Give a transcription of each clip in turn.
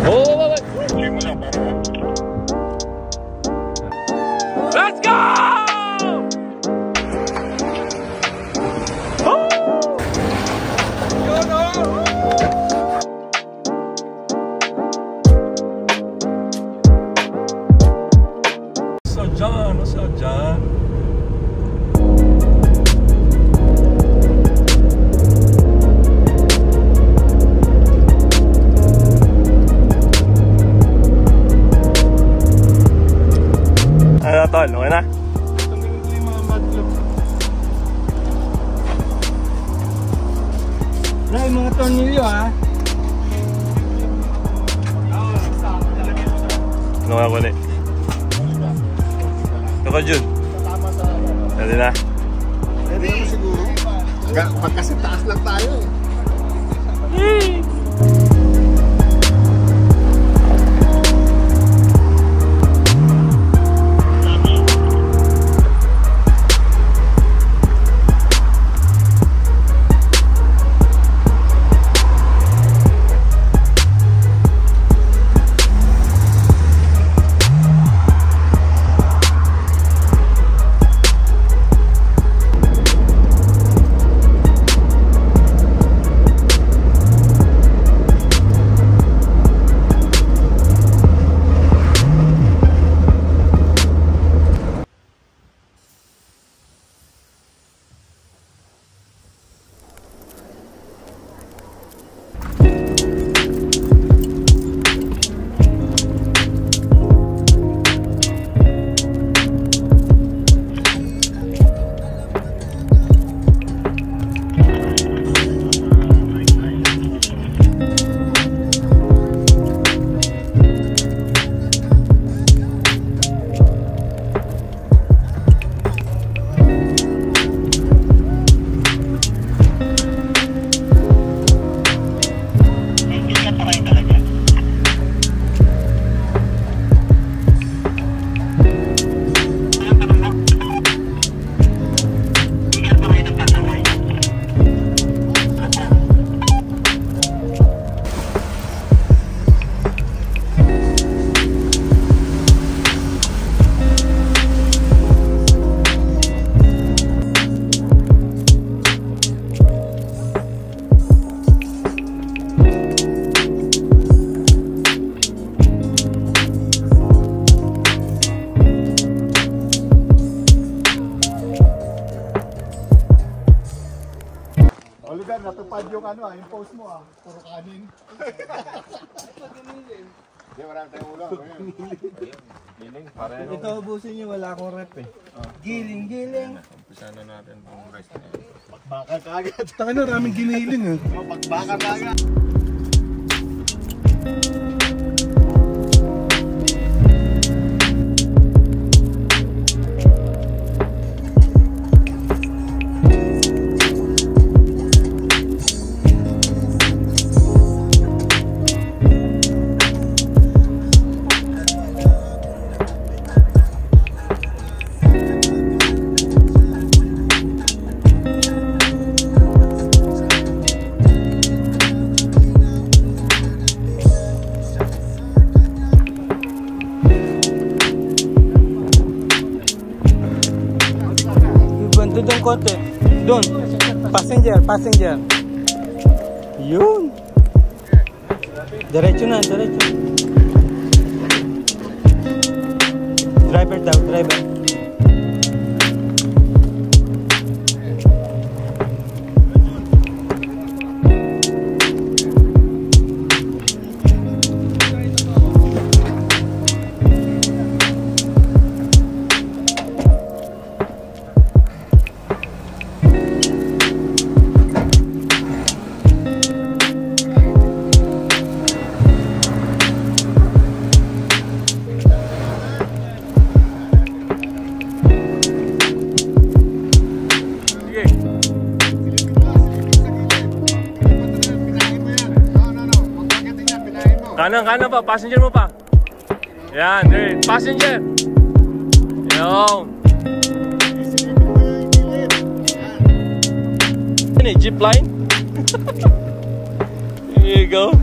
Oh, wait. Let's go! What's up, John? Ano tol? Okay na? Tumingin ko yung mga madlog. Ray, mga tornilyo ha. Ano nga ko ulit? Ito Jun. Pwede na. Pwede naman siguro. Pagkasi taas lang tayo eh. Lugar, natupad yung ano yung post mo puro kanin. Hindi, marami tayong ulam. Giling, pareho. Ito ubusin nyo, wala akong rep eh. Giling, giling. Umpisa na natin yung rice na yan. Bakbakar ka agad. Taka na, raming giniling eh. Bakbakar ka agad. Doon konti. Doon. Passenger. Yun. Diretso na, diretso. Driver daw, driver. Kanan pa, passenger mo pa. Yan, there, passenger. Yo. Ini jeep line. Here you go.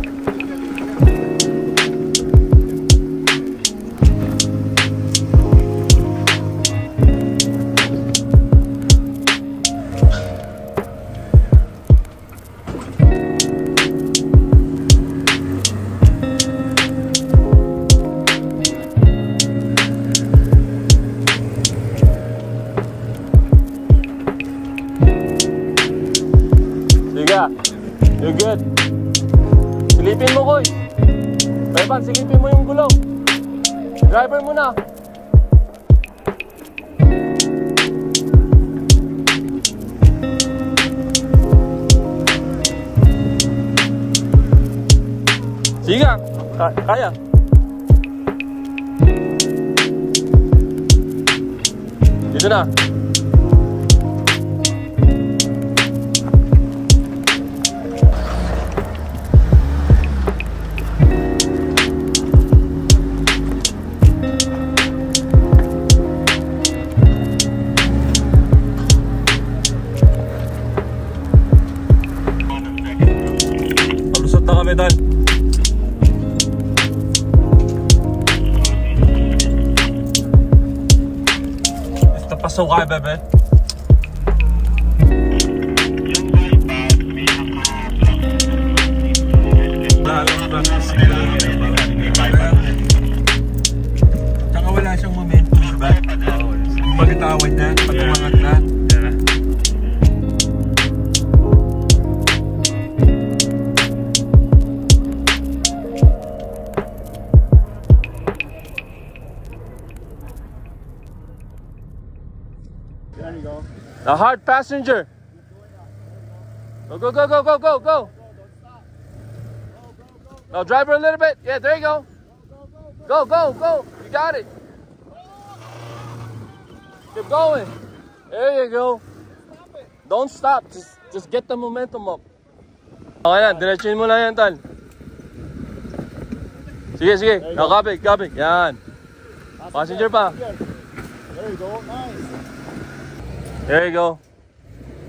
Yeah. You're good. Silipin mo, Koy. Evan, silipin mo yung gulong. Driver muna. Sige nga. Kaya. Dito na. Palusot na kami, Dan. Pasok ka, bebe. Tsaka wala siyang momentum, diba? Pag-itawan niya, pag-umangat na. There you go. The hard passenger. Go, go, go, go, go, go, go. Now driver a little bit. Yeah, there you go. Go, go, go. You got it. Keep going. There you go. Don't stop. Just get the momentum up. Okay yan. Diretsuhin mo lang yan, Tal. Sige, sige. Now, kabig, kabig. Yan. Passenger pa. There you go. Nice. There you go.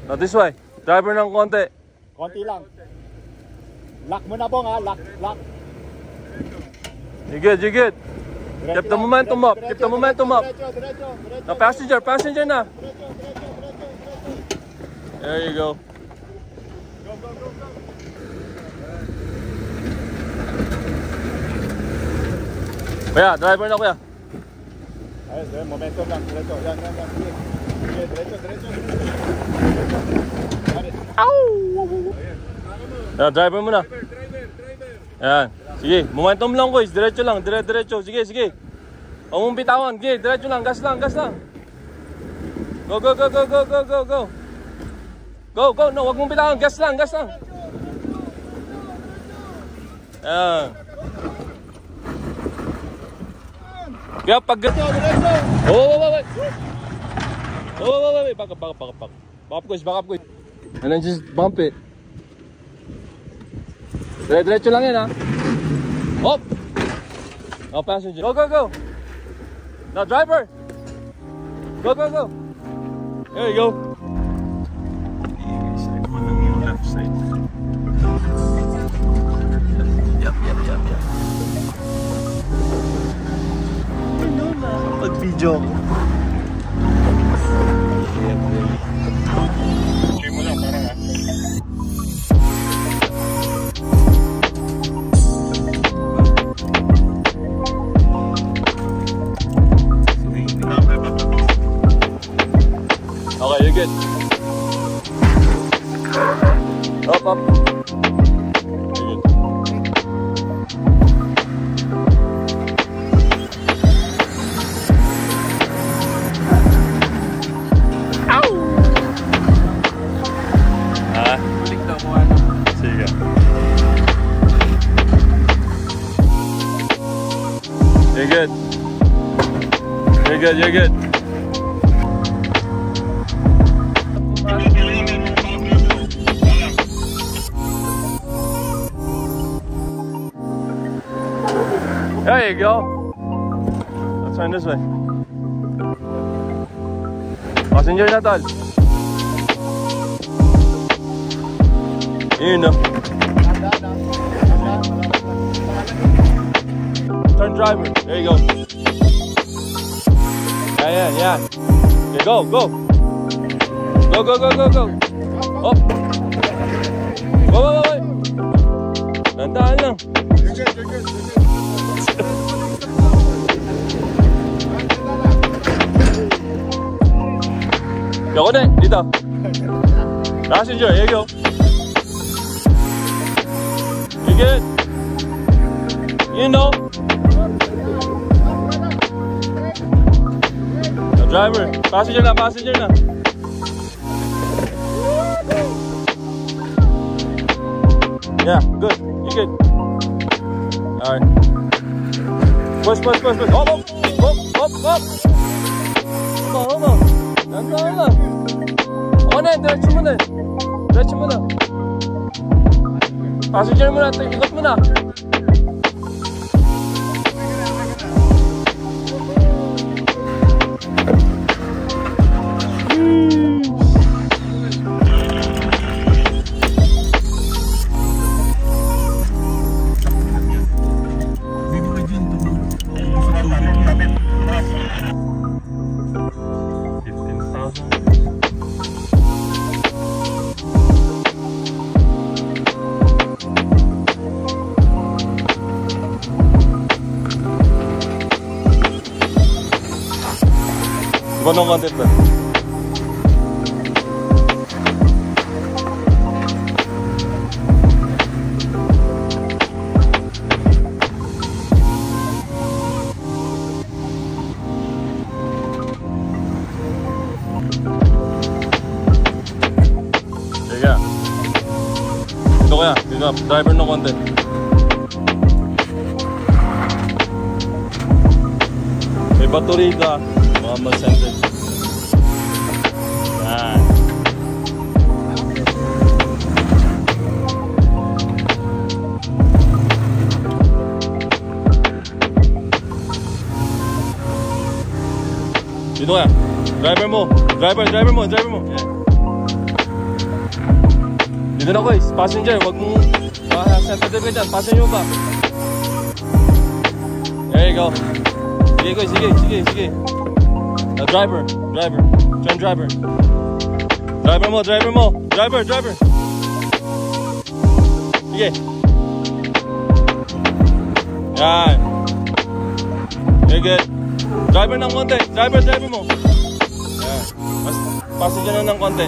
Now this way. Driver ng konti. Konti lang. Lock mo na, Bong, ha? Lock, lock. You good, you good. Keep the momentum up. Keep the momentum up. Diretso, diretso, diretso. Now passenger, passenger na. Diretso, diretso, diretso. There you go. Go, go, go, go. Kuya, driver na kuya. Ayos, momentum lang. Diretso, yan, yan, yan. Sige, diretso, diretso. Yan, driver mo na. Yan. Sige, momentum lang guys. Diretso lang, diretso. Sige, sige. Huwag mong bitawan. Sige, diretso lang. Gas lang, gas lang. Go, go, go, go, go, go, go, go. Go, go. No, huwag mong bitawan. Gas lang, gas lang. Yan. Kaya pag... wait. Wait. Back up. Back up, guys. And then just bump it. Diretso lang yan, ha. Hop. Now passenger. Go, go, go. Now driver. Go, go, go. There you go. Side mo lang yung left side. Yup. Ano na? Pag-video ko. Check mo lang, parang ha. Okay, you're good. Up. You're good. Ow! Balik daw mo ano. Sige. You're good. You're good. There you go. Let's turn this way. Passenger na, Tol. Yun, no? Turn driver. There you go. Yeah. Okay, go. Go. Up. Wait. Tandaan lang. You're good. Ako din, dito. Passenger, here you go. You good? You know. The driver. Passenger na, passenger na. Yeah, good. You good? Alright. Push, push, push, push. Up, up, up, up, up. Hold on. Hold on. O na, diretso mo na. Diretso mo na. Passenger mo na, ikot mo na. Iba nung content ba? Sige. Dito kaya, dito driver ng content. May battery ka. Muhammad Center. Yan. Dito kaya. Driver mo. Driver mo. Yan. Dito na guys. Passenger. Huwag mo sensitive ka dyan. Passenger mo pa. There you go. Sige guys. Sige. Driver. Turn driver. Driver mo. Driver. Sige. Yan. Very good. Driver ng konti. Driver mo. Yan. Passenger na ng konti.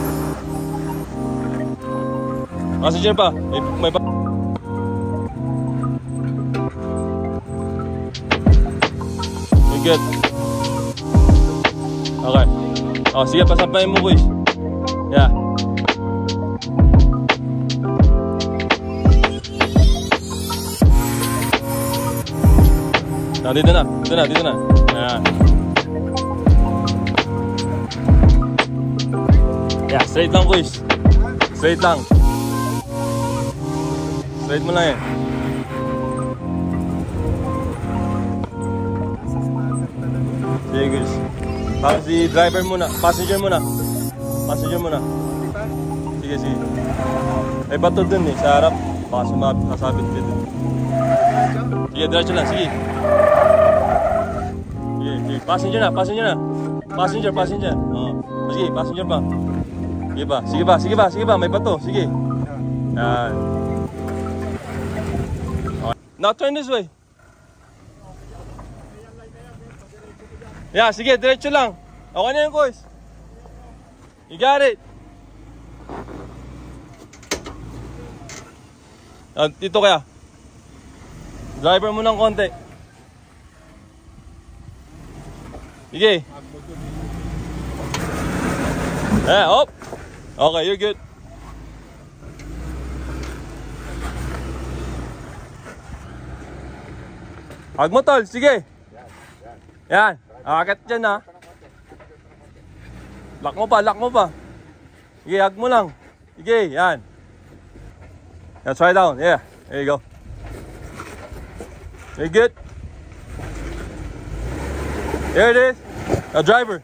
Passenger pa. May pa. Very good. Okay. Oh, sige, pasampayin mo, boys. Yeah. Dito na. Ayan. Yeah, straight lang, boys. Straight lang. Straight mo lang yan. Sige, guys. Si driver muna, passenger muna. Sige. May bato dun eh, sa harap. Baka sasabit dito. Sige, diretso lang, sige. Passenger na. Passenger. Oh. Sige, passenger pa. Sige pa, may bato, sige. Yan. Okay. Now turn this way. Yeah, sige, diretso lang. Okay na yun, boys. You got it. Dito kaya. Driver mo ng konti. Sige. Hop. Okay, you're good. Hag mo, tol. Sige. Yan. Akit dyan, ha. Lock mo pa. Sige, hag mo lang. Sige, yan. Now try down. Yeah, there you go. You're good. There it is. Now driver.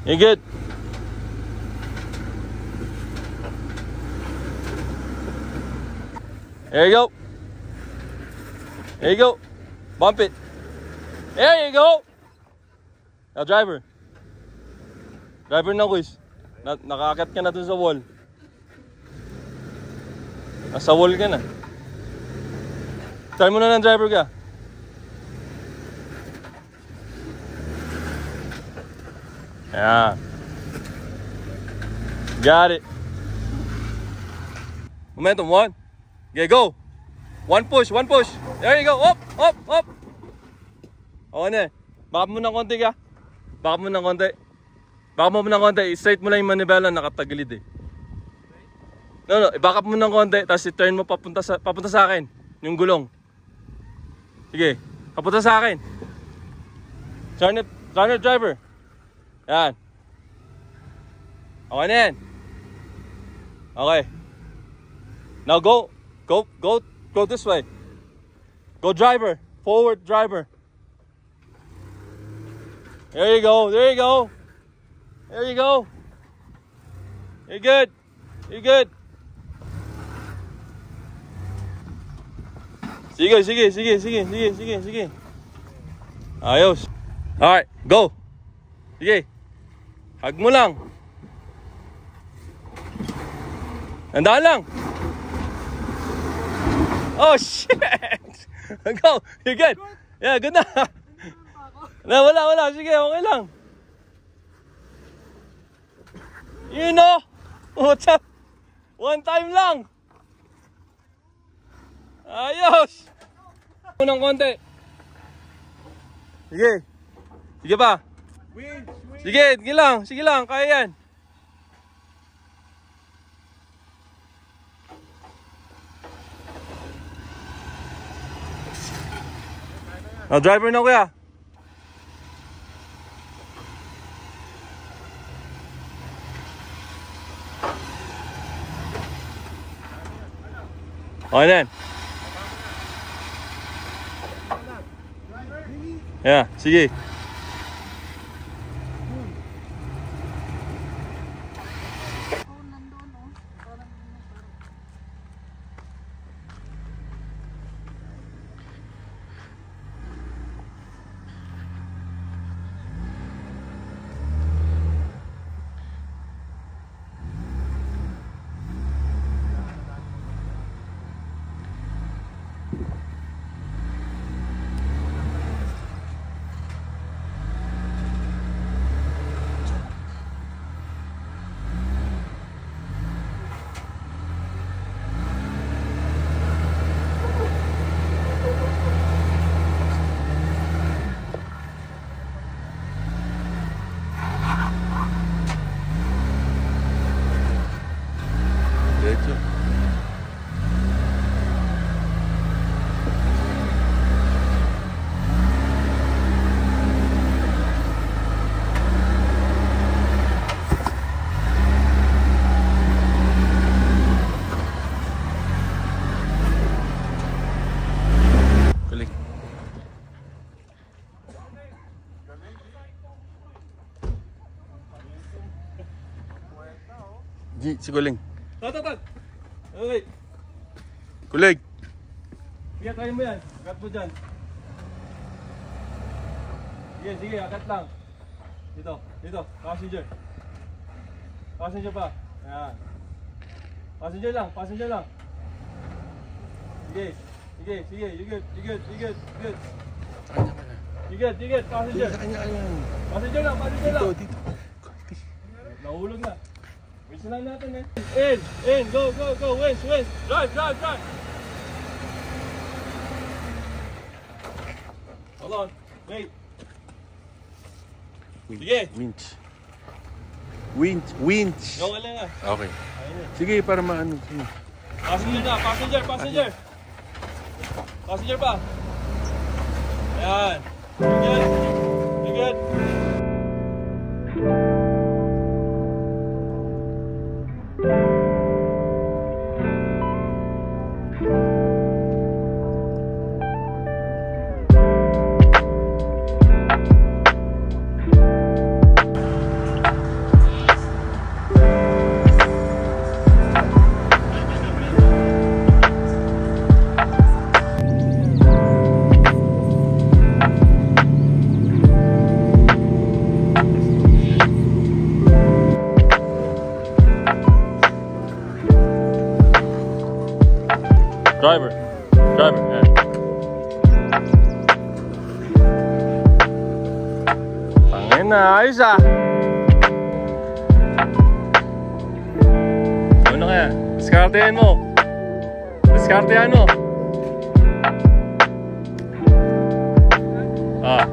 You're good. There you go. Bump it. There you go. Now driver na, quiz. Nakaakyat ka na dun sa wall. Nasa wall ka na. Try mo na ng driver ka. Yeah. Got it. Momentum, 1. Okay, go. One push. There you go. Up. Okay na. Baka mo ng konti ka. Baka mo ng konti. Straight mo lang yung manibela, nakatagilid eh. No, i-back up mo ng konti, tapos i-turn mo papunta sa akin. Yung gulong. Sige, papunta sa akin. Turn it, driver. Yan. Okay na yan. Okay. Now go this way. Go driver. Forward driver. There you go. You're good. Sige. Ayos. Alright, go. Sige. Hug mo lang. Andaan lang. Oh shit. Go. You're good. Yeah, good na. Wala. Sige, okay lang. You know, what's up? One time lang. Ayos. Unang konti. Sige pa. Sige lang, kaya yan. Driver na kuya. Okay then. Yeah, sige. Si Kuling. Tol. Okay. Kulig. Sige, try mo yan. Akat mo dyan. Sige, akat lang. Dito. Passenger pa. Ayan. Passenger lang. Sige. You good. You good. Passenger. Passenger lang. Dito. Nahulog na. Wait lang natin eh. In. Go. Winch. Drive. Hold on. Wait. Sige. Winch. Go lang nga. Okay. Sige, para maano. Passenger. Passenger pa. Ayan. You good. Driver. Driver. Yeah. Tangin na, ayos ah. Ano kaya? Diskartehan mo. Diskartehan mo. Ah.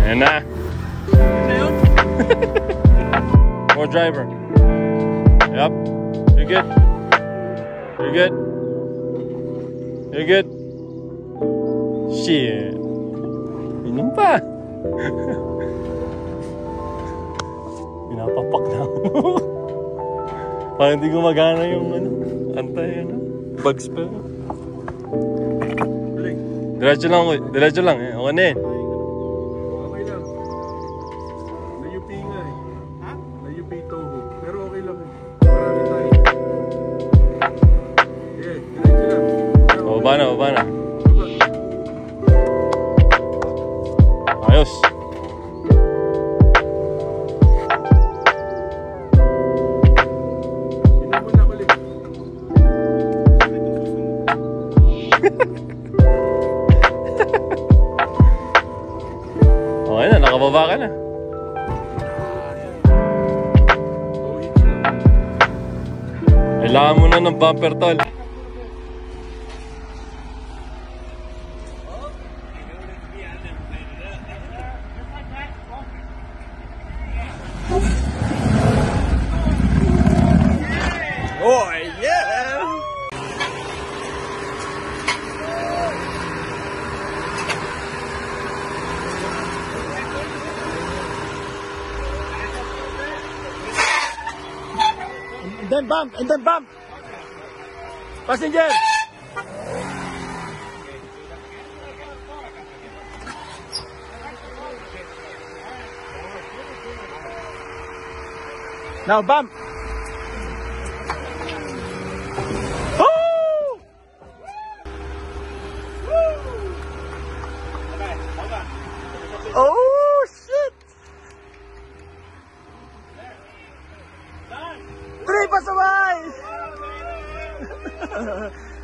Ayan na. More driver. Yep. You're good. You're good. You're good. Shit. Inom pa. Pinapapak na ako. Parang hindi gumagana yung bug spell. Diretso lang, diretso lang. Okay na yun. Okay lang. Na-UP nga eh. Ha? Na-UP Toho. Pero okay lang eh. Marami tayo. Yeah, diretso lang. Baba na, baba na. Ayos. Inom mo na ulit. Okay na, nakababa ka na. Kailangan mo na ng bumper tol. Oh, yeah! And then bump. Passenger. Now bump. Oh! Oh shit! Three pasaway!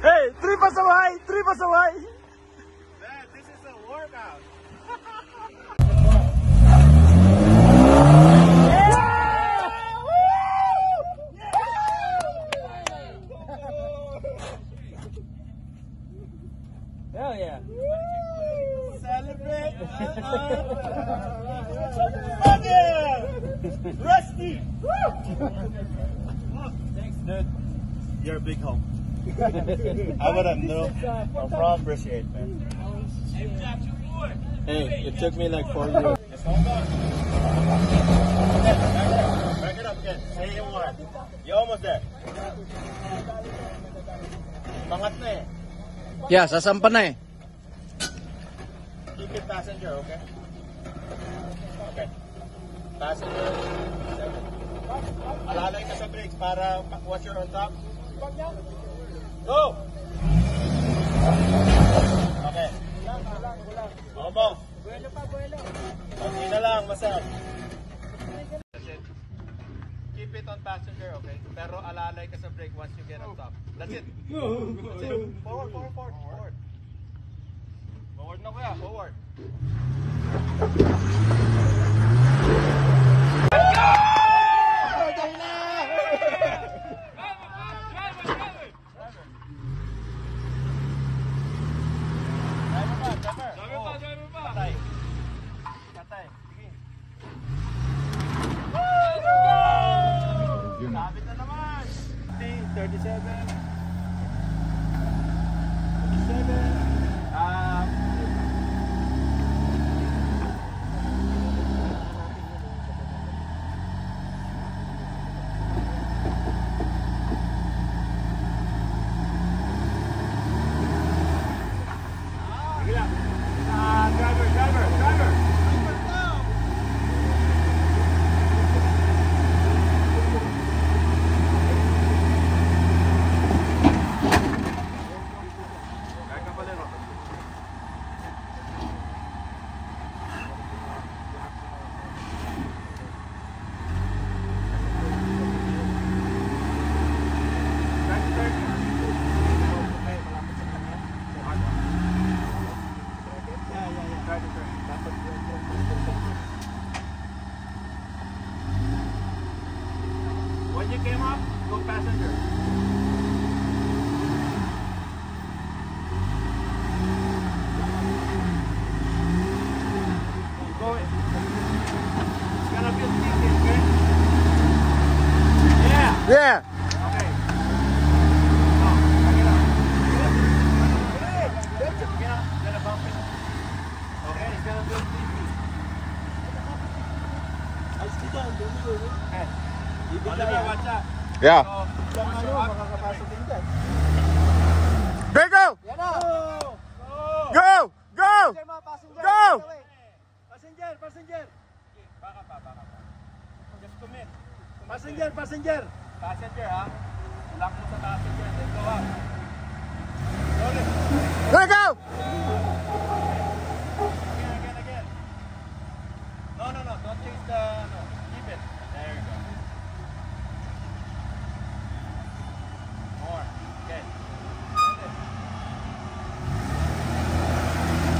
Hey, three pasaway! This is a workout. Hell yeah! Celebrate! Fuck yeah! Rusty! Thanks, dude. You're a big home. I wouldn't know. I'm from Bridgegate, man. Hey, it took me like 4 years. Back it up again. Say you want. You're almost there. Mangat na eh. Yeah, sasampa na eh. Keep it passenger, okay? Okay. Passenger. Alalay ka sa brakes para watch your on top. Go! Okay. Ako mo. Konti na lang, masal. Keep it on passenger, okay? Pero alalay ka sa brake once you get on top. That's it. That's it. Forward. Forward na kuya, forward. Patay. Sige. Sabit na naman. 37. 37. Driver. you came up, go passenger. Go it. It's gonna be a ticket, okay? Yeah. Yeah. Okay. No, back it up. Gonna bump it. Okay, it's gonna be a ticket. Oliver, watch out. Yeah. So, makakapasok din dyan. There go! Yan na! Go! Go! Passenger, Go! Passenger, passenger! Baka pa. Just commit. Passenger, passenger! Passenger, ha? Lock mo sa passenger, then go up. Sorry. There go! Again. No, don't change the, keep it. There you go. More, okay.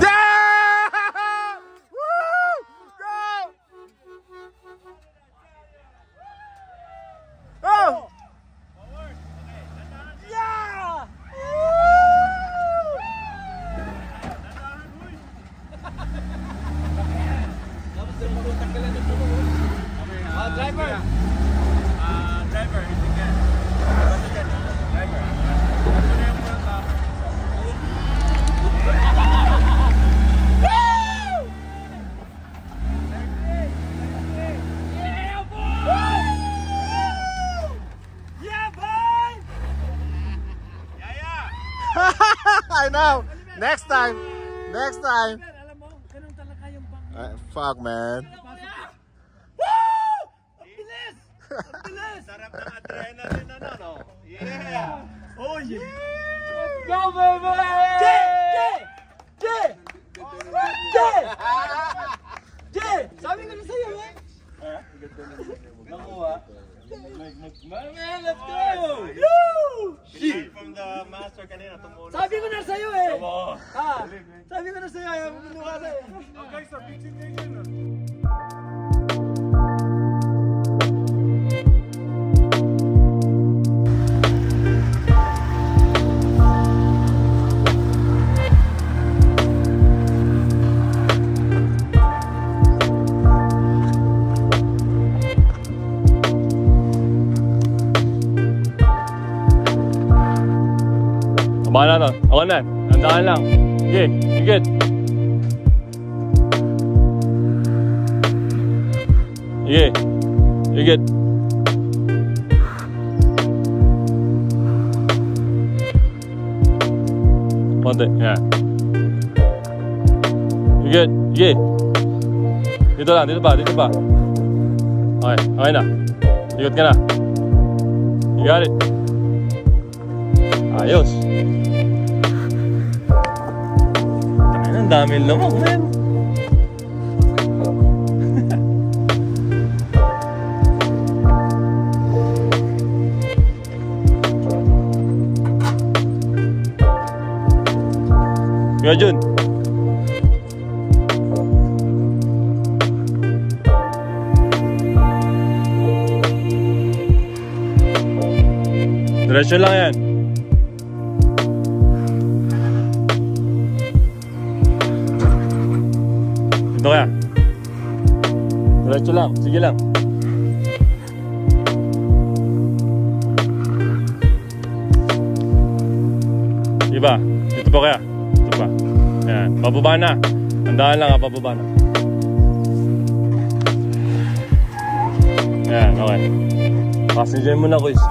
Yeah! Woo! Go! Oh! Forward, okay. Yeah! Driver! Driver, if you can. Driver. Ito na yung front up. I know! Next time! Alam mo, ganun talaga yung bang. Fuck, man. Bilis! Sarap ng adrenaline na, no? Yeah! Oh, yeah! Let's go, baby! Sabi ko na sa'yo, eh! Nakuha? Man, let's go! From the master kanina, tumulo. Sabi ko na sa'yo, eh! Sabi ko na sa'yo, ayaw mo pinuha sa'yo. Okay, so picture kayo yun. Bahala na. Ako na. Tandaan lang. Sige. Higit. Sige. Higit. Konti. Yan. Higit. Sige. Dito lang. Dito pa. Okay. Okay na. Higit ka na. You got it. Ayos. Ang daming lamok, man. Kuya Jun. Diretso lang yan. Ito kaya. Diretso lang. Sige lang. Diba? Dito pa kaya. Ito pa. Ayan. Pababa na. Tandaan lang ha. Pababa na. Ayan. Okay. Passenger mo na, boys.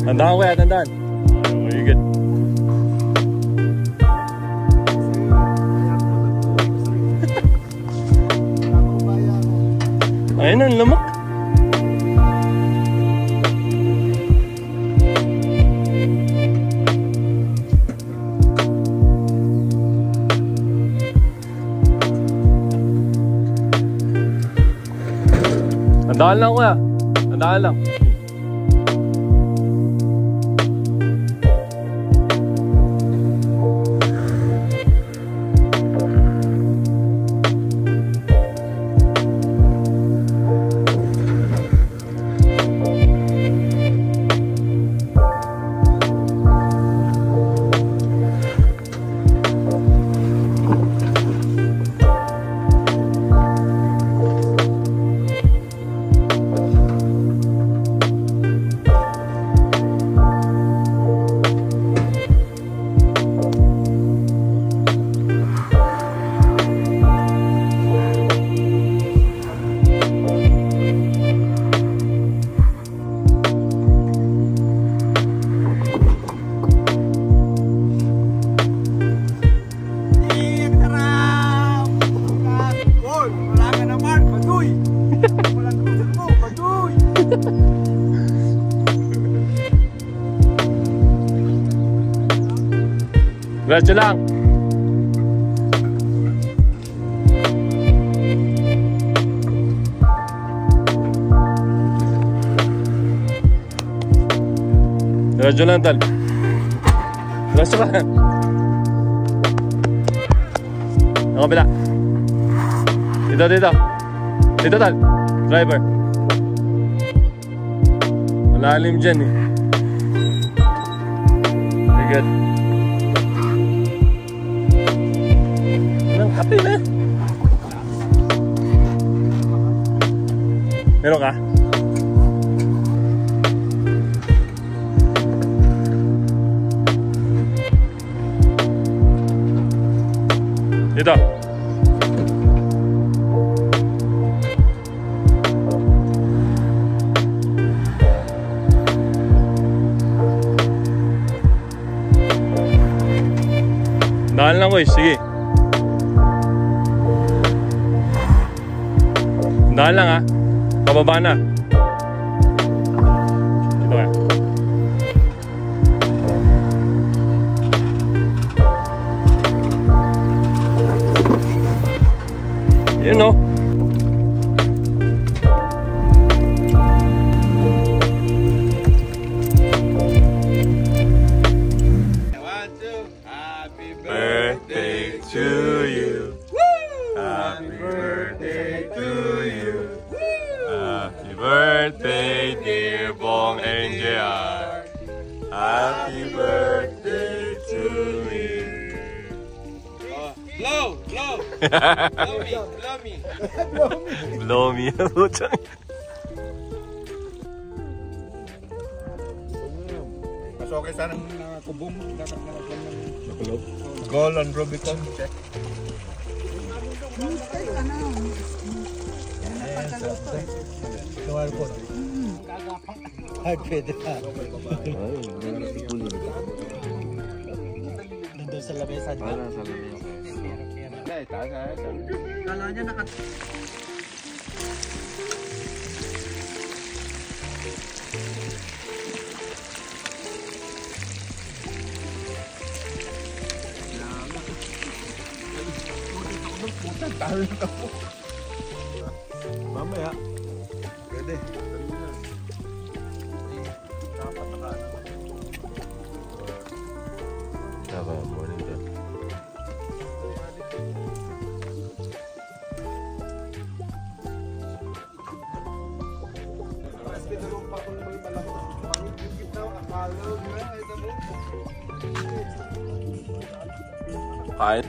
Tandaan ko kaya. Tandaan. Oh, you good. Ayun ang lamok. Tandaan lang kuya. Tandaan lang. Diretso lang. Diretso lang, Tal. Diretso lang. Ang kabila. Dito, dito. Dito, Tal. Driver. Malalim dyan eh. Very good. Anong happy na? Meron ka? Dito. Daan lang, guys. Sige. Daan lang, ha. Pababa na. Dito ka. Yun, no? Birthday to you. Happy birthday to you. Happy birthday, dear Bong NJR. Happy birthday to you. Blow! Blow! Blow me! Blow me! Blow me. Mas okay sana kubong dapat na nakulog. Goal on Rubicon. Check. Ay, pwede pa. Nandun sa lamesa. Para sa lamesa. Ay, taas. Kala niya nakat... Talo na ka po. Mamaya. Pwede. Dapat nakaano. Dapat morning dyan. Kain.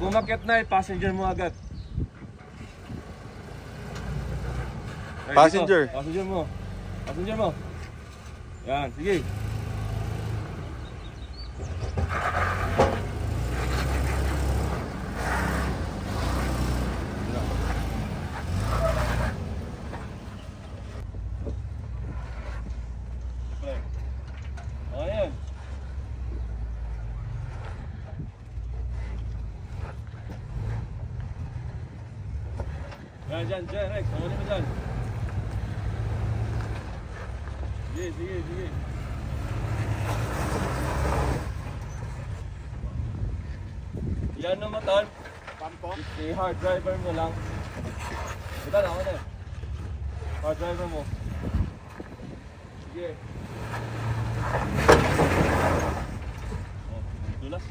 umakyat na passenger mo agad. Ay, Passenger. dito. Passenger mo. Passenger mo. Yan, sige. Ayan. Dyan, Rex. Ano mo dyan? Sige. Yan naman, tol. I-hard driver mo lang. Ito na, ako na. Hard driver mo. Sige. Dulas.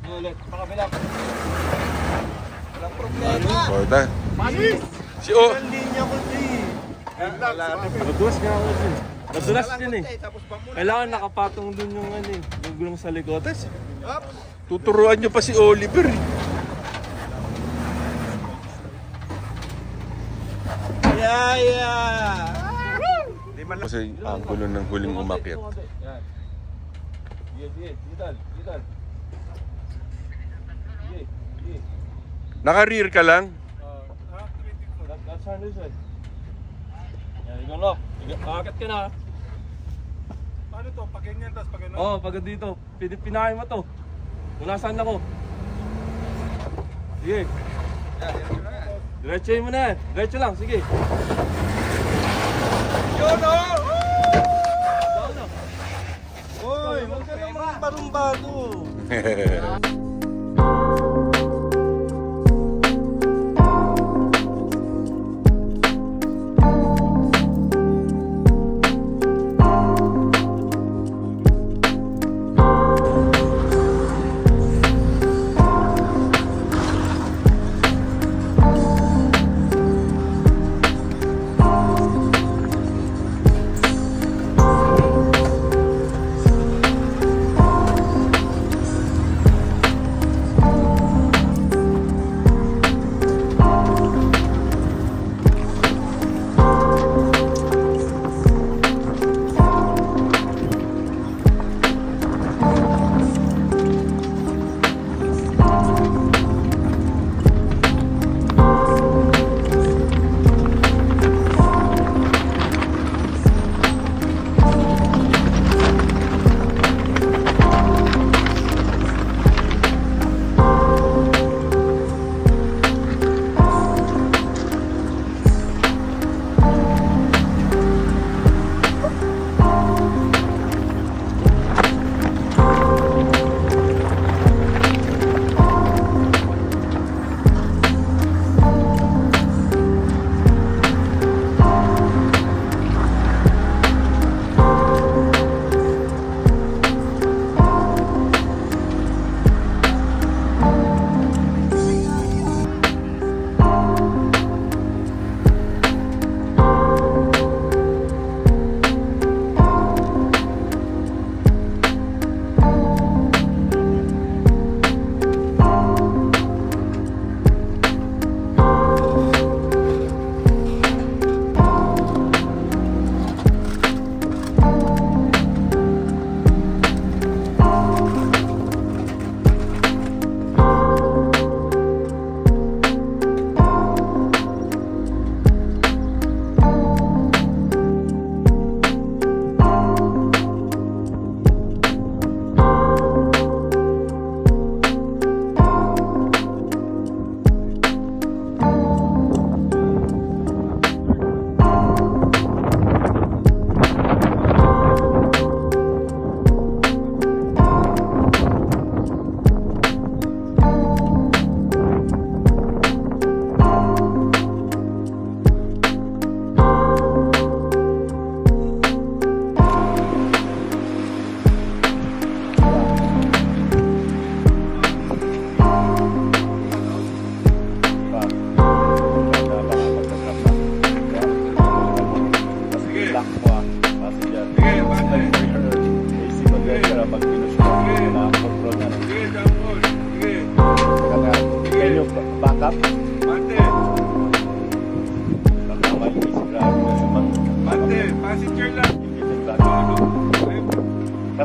Ulit. Pakabila. Walang problema. Orda. Panis! Si O. Ang linya ko, G. Nadulas nga ako dun. Nadulas din eh. Kailangan nakapatong dun yung ano eh. Yung gulong sa likod. Tuturuan nyo pa si Oliver. Yeah! Kasi ang gulo ng huling umakyat. Yan. Sige. Digital. Sige. Naka-rear ka lang? That's how this way. Yan, ikaw lock. Akit ka na. Paano to? Pag ganyan, tapos pag ganyan? Oo, pagod dito. Pinahin mo to. Kung nasaan ako. Sige. Diretso mo na. Diretso lang, sige. Yun o! Down na. Uy, huwag ka naman barumbago.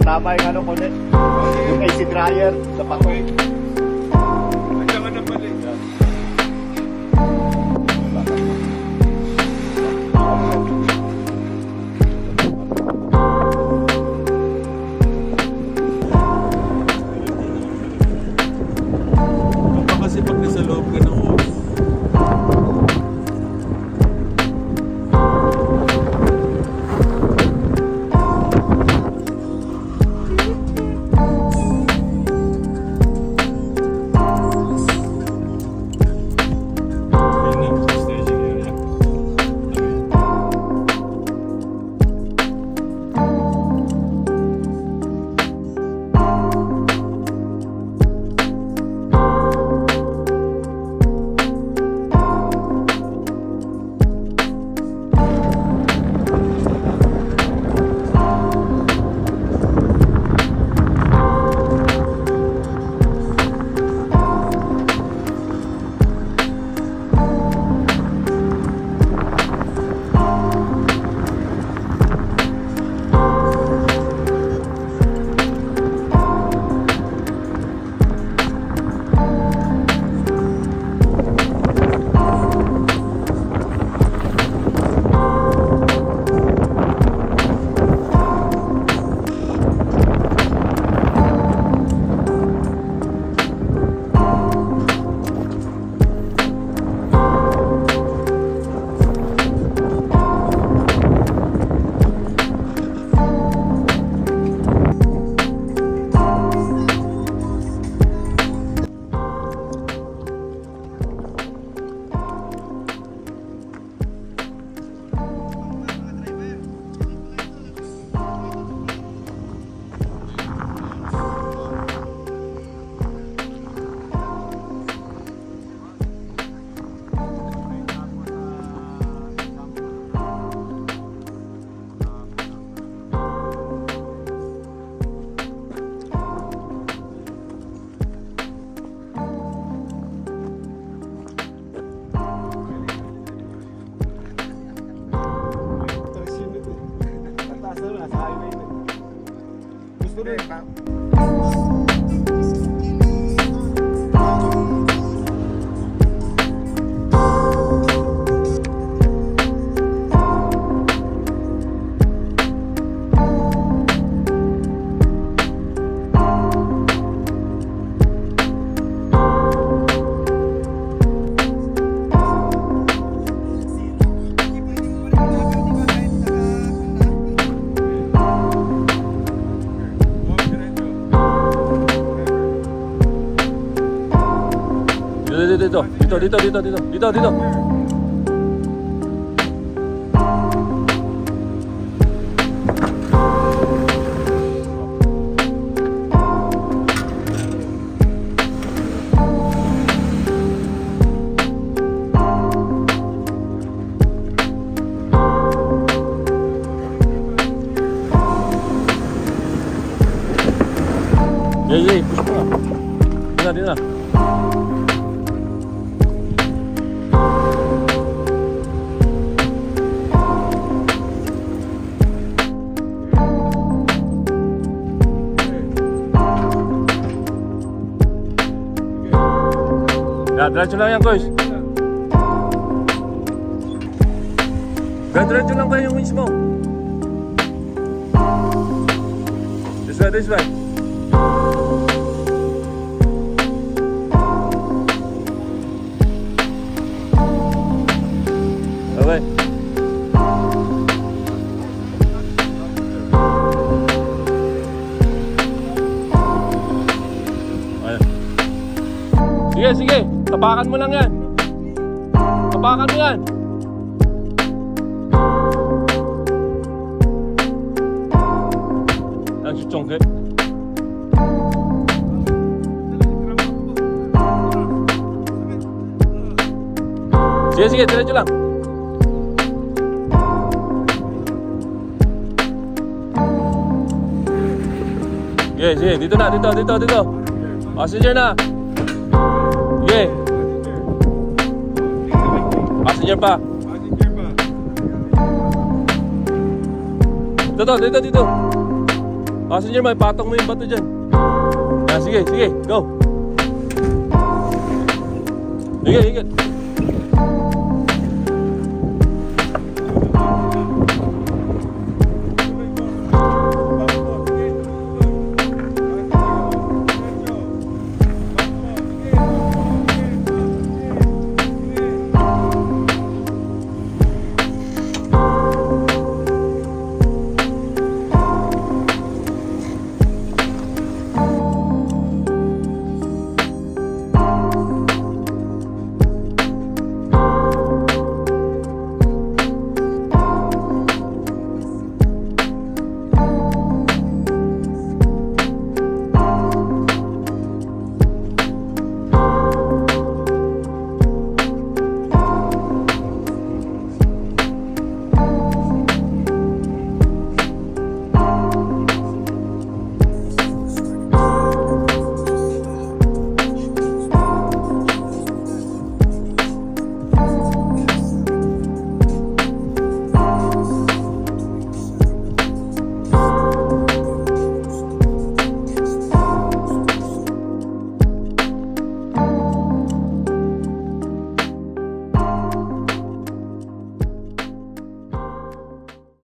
Tama yung ano ko din. Yung AC dryer sa pato. Nandiyan ka na mali. Kasi pag nasa loob ka ng hose. Dito. Yeah, push pa. Dito na. Diretso lang yan, guys. Diretso lang kayo yung wings mo. This way. Okay. Sige. Tapakan mo lang yan. Tapakan mo yan. Ang sutsongke. Sige, diretso lang. Sige, dito na, dito. Passenger na. Sige. Passenger pa. Dito. Passenger, may patong mo yung bato dyan. Sige, sige, go. Sige, sige.